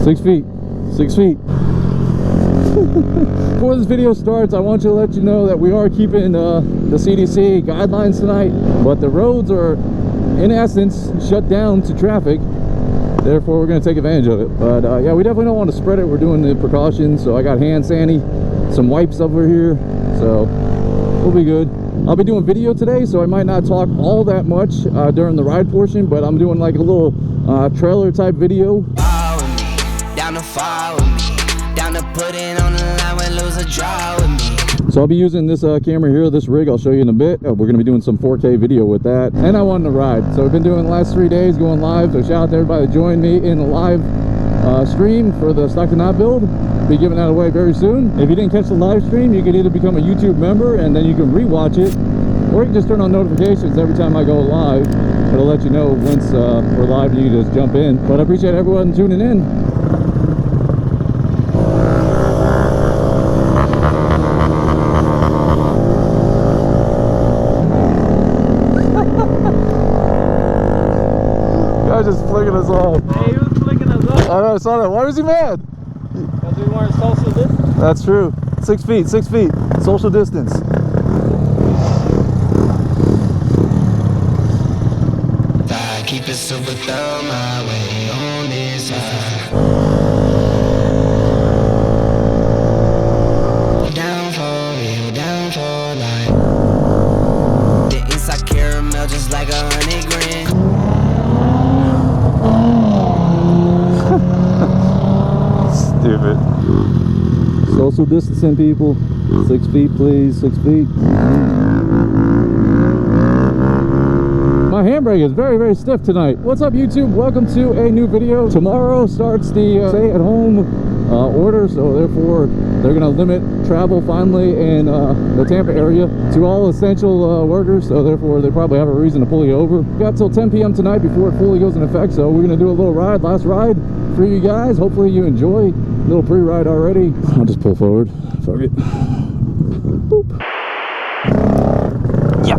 6 feet. 6 feet. Before this video starts, I want to let you know that we are keeping the CDC guidelines tonight, but the roads are in essence shut down to traffic. Therefore, we're going to take advantage of it. But yeah, we definitely don't want to spread it. We're doing the precautions. So I got hand sanitizer, some wipes over here, so we'll be good. I'll be doing video today, so I might not talk all that much during the ride portion, but I'm doing like a little trailer type video. Follow me, down to follow me, down to put it on the line when lose a draw with me. So I'll be using this camera here, this rig. I'll show you in a bit. We're going to be doing some 4K video with that, and I wanted to ride. So we've been doing the last 3 days going live. So shout out to everybody that joined me in the live stream for the Stock to Not build. Be giving that away very soon. If you didn't catch the live stream, you can either become a YouTube member and then you can rewatch it, or you can just turn on notifications every time I go live. It'll let you know once we're live. You can just jump in. But I appreciate everyone tuning in. Guy's just flicking us off. Hey, he was flicking us up. I know, I saw that. Why was he mad? Because we weren't social distance. That's true. 6 feet, 6 feet. Social distance. I keep it super thumb my way on this side. Down for real, down for life. The inside caramel just like 100 grand. Stupid. Social distancing, people. 6 feet, please. 6 feet. My handbrake is very, very stiff tonight. What's up, YouTube? Welcome to a new video. Tomorrow starts the stay-at-home order, so therefore they're going to limit travel finally in the Tampa area to all essential workers. So therefore they probably have a reason to pull you over. We got till 10 p.m. tonight before it fully goes in effect. So we're going to do a little ride, last ride for you guys. Hopefully you enjoy. A little pre-ride already. I'll just pull forward. Fuck it. Boop. Yeah.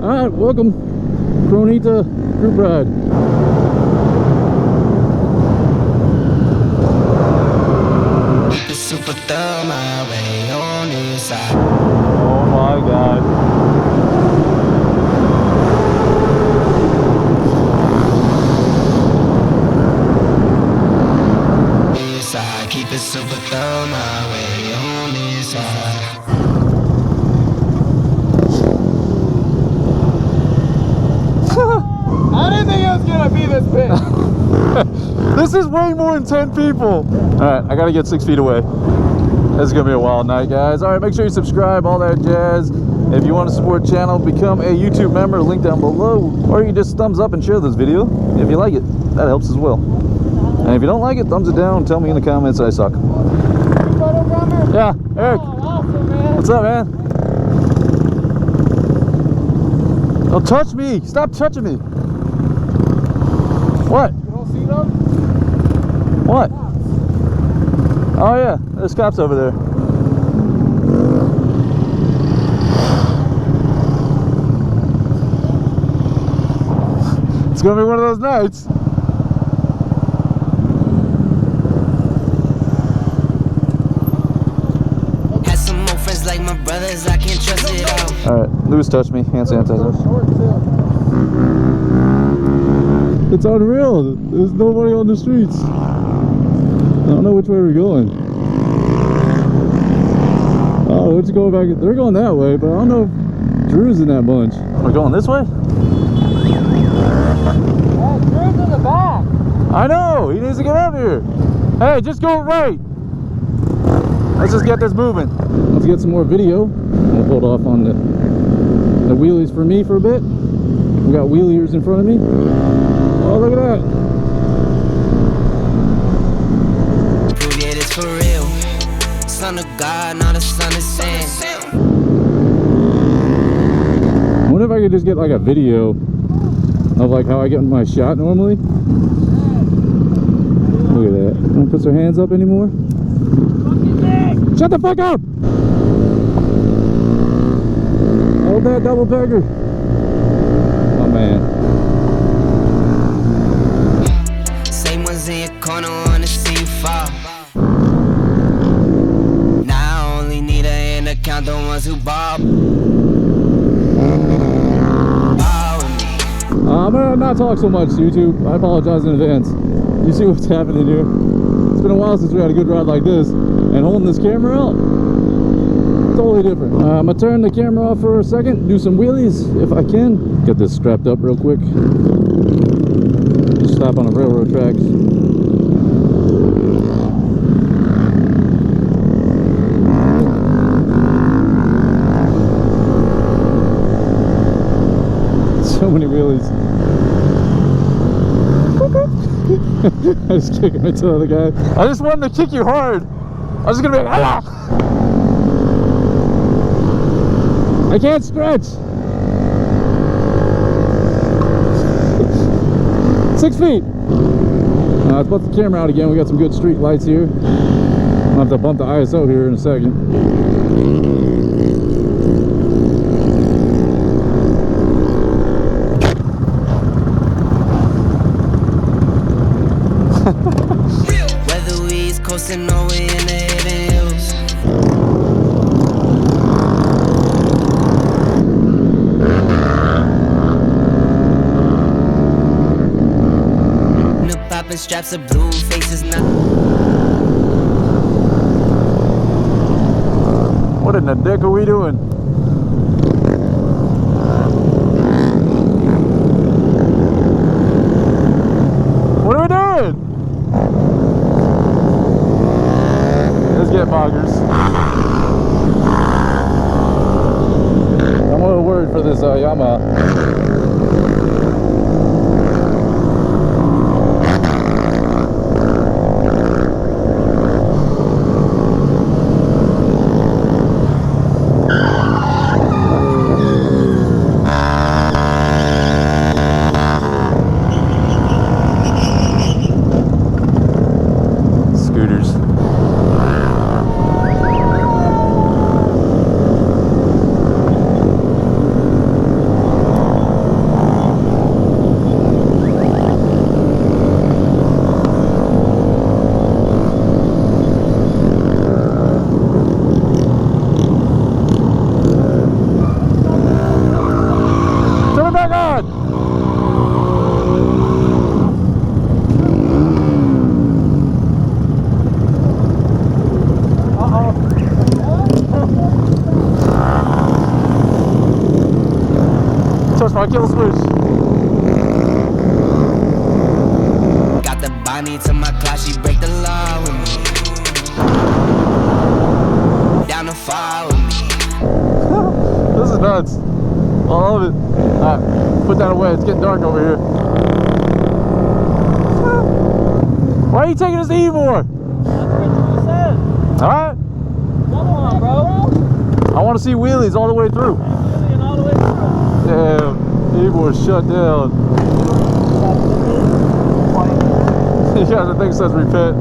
Alright, welcome. Cronita group ride. Keep it super thumb my way on this side. Oh my god. Keep it super thumb my way on this side. I didn't think it was gonna be this big. This is way more than 10 people. Alright, I gotta get 6 feet away. This is gonna be a wild night, guys. Alright, make sure you subscribe, all that jazz. If you want to support the channel, become a YouTube member, link down below. Or you can just thumbs up and share this video if you like it. That helps as well. And if you don't like it, thumbs it down. Tell me in the comments I suck. Photogromer? Yeah, Eric. Oh, awesome, man. What's up, man? Don't touch me. Stop touching me. What? You don't see them? What? Oh yeah, there's cops over there. It's gonna be one of those nights. Had some more friends like my brothers, I can't trust it all. Alright, Lewis touched me. Hand sanitizer. Short too. It's unreal. There's nobody on the streets. I don't know which way we're going. Oh, we're just going back. They're going that way, but I don't know if Drew's in that bunch. We're going this way? Yeah, Drew's in the back. I know! He needs to get up here. Hey, just go right. Let's just get this moving. Let's get some more video. We'll hold off on the wheelies for me for a bit. We got wheeliers in front of me. Oh, look at that. Prove it is for real. Son of God, not a son of Sam. I wonder if I could just get like a video of like how I get my shot normally. Look at that. No one puts their hands up anymore. Shut the fuck up! about that double pecker? Oh man. Same ones in your corner wanna see you fall. Now I only need a hand to count the ones who ball. I'm gonna not talk so much, YouTube. I apologize in advance. You see what's happening here? It's been a while since we had a good ride like this, and holding this camera out, totally different. I'm gonna turn the camera off for a second, do some wheelies if I can. Get this strapped up real quick. Just stop on the railroad tracks. So many wheelies. I just kick him into the other guy. I just wanted to kick you hard. I was gonna be like, ah! I can't stretch. 6 feet. Let's put the camera out again. We got some good street lights here. I'll have to bump the ISO here in a second. Whether we East coasting or we in the hidden hills. New poppin' straps of blue faces now. What in the dick are we doing? What are we doing? Let's get boggers. I'm a little worried for this Yamaha. My kill switch. Got the Bonnie to my class, she break the law with me. Down the fire with me. This is nuts. I love it. Alright, put that away. It's getting dark over here. Why are you taking us to Ivor? Alright. Come on, bro. I want to see wheelies all the way through. Wheeling all the way through. Damn. Ivor's shut down. You guys, I think it says repent.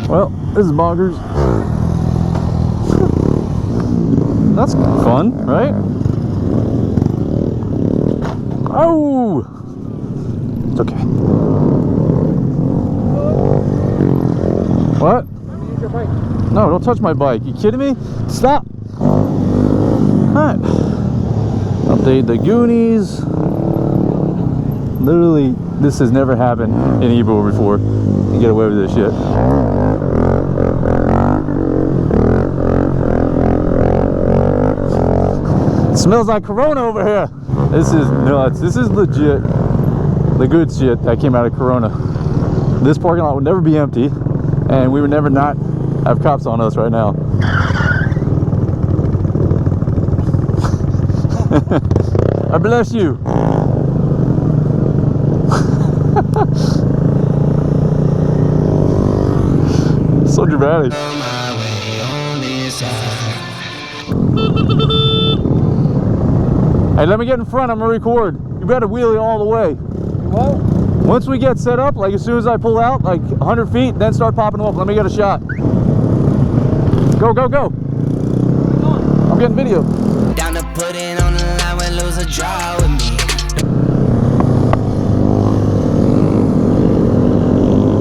Well, this is bonkers. That's fun, right? Oh! It's okay. What? Use your bike. No, don't touch my bike. You kidding me? Stop! Alright. Update the Goonies. Literally, this has never happened in Ebro before. You get away with this shit. It smells like Corona over here. This is nuts. This is legit the good shit that came out of Corona. This parking lot would never be empty, and we would never not have cops on us right now. I bless you. So dramatic. On my way on this side. Hey, let me get in front. I'm gonna record. You better wheelie all the way. What? Once we get set up, like as soon as I pull out, like 100 feet, then start popping them up. Let me get a shot. Go, go, go. I'm getting video. Down to put it on the line when lose a draw with me.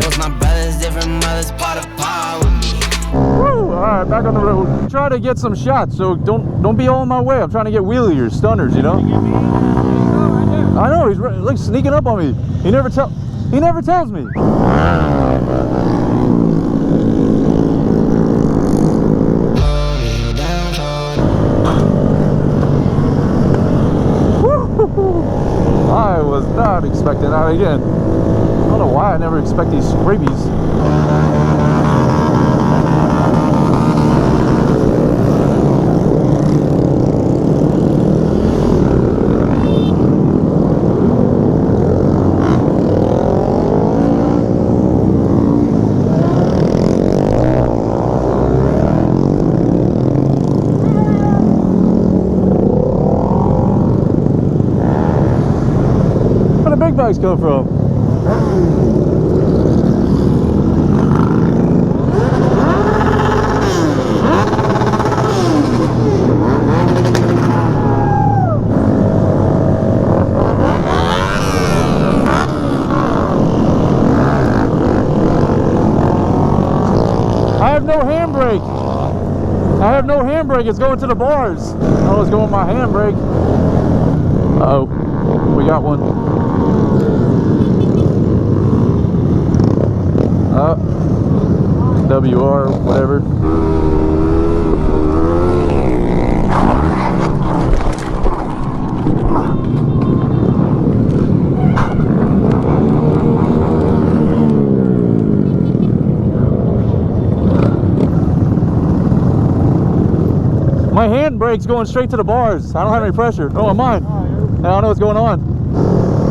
Those my brothers, different mothers, part of par with me. Woo! All right, back on the road. Try to get some shots, so don't be all in my way. I'm trying to get wheeliers, stunners, you know. I know he's like sneaking up on me. He never tells me. I was not expecting that again. I don't know why I never expect these scrapies. Where the big bikes come from? I have no handbrake. I have no handbrake. It's going to the bars. I was going my handbrake. Uh-oh. We got one. WR, whatever. My handbrake's going straight to the bars. I don't have any pressure. Oh, I'm mine. I don't know what's going on.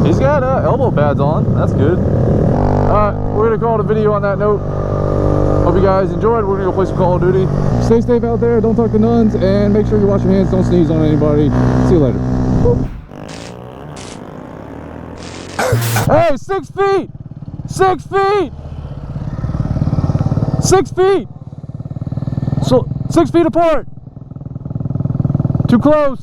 He's got elbow pads on. That's good. Alright, we're going to call it a video on that note. Hope you guys enjoyed. We're going to go play some Call of Duty. Stay safe out there. Don't talk to nuns. And make sure you wash your hands. Don't sneeze on anybody. See you later. Hey, 6 feet! 6 feet! 6 feet! So, 6 feet apart! Too close!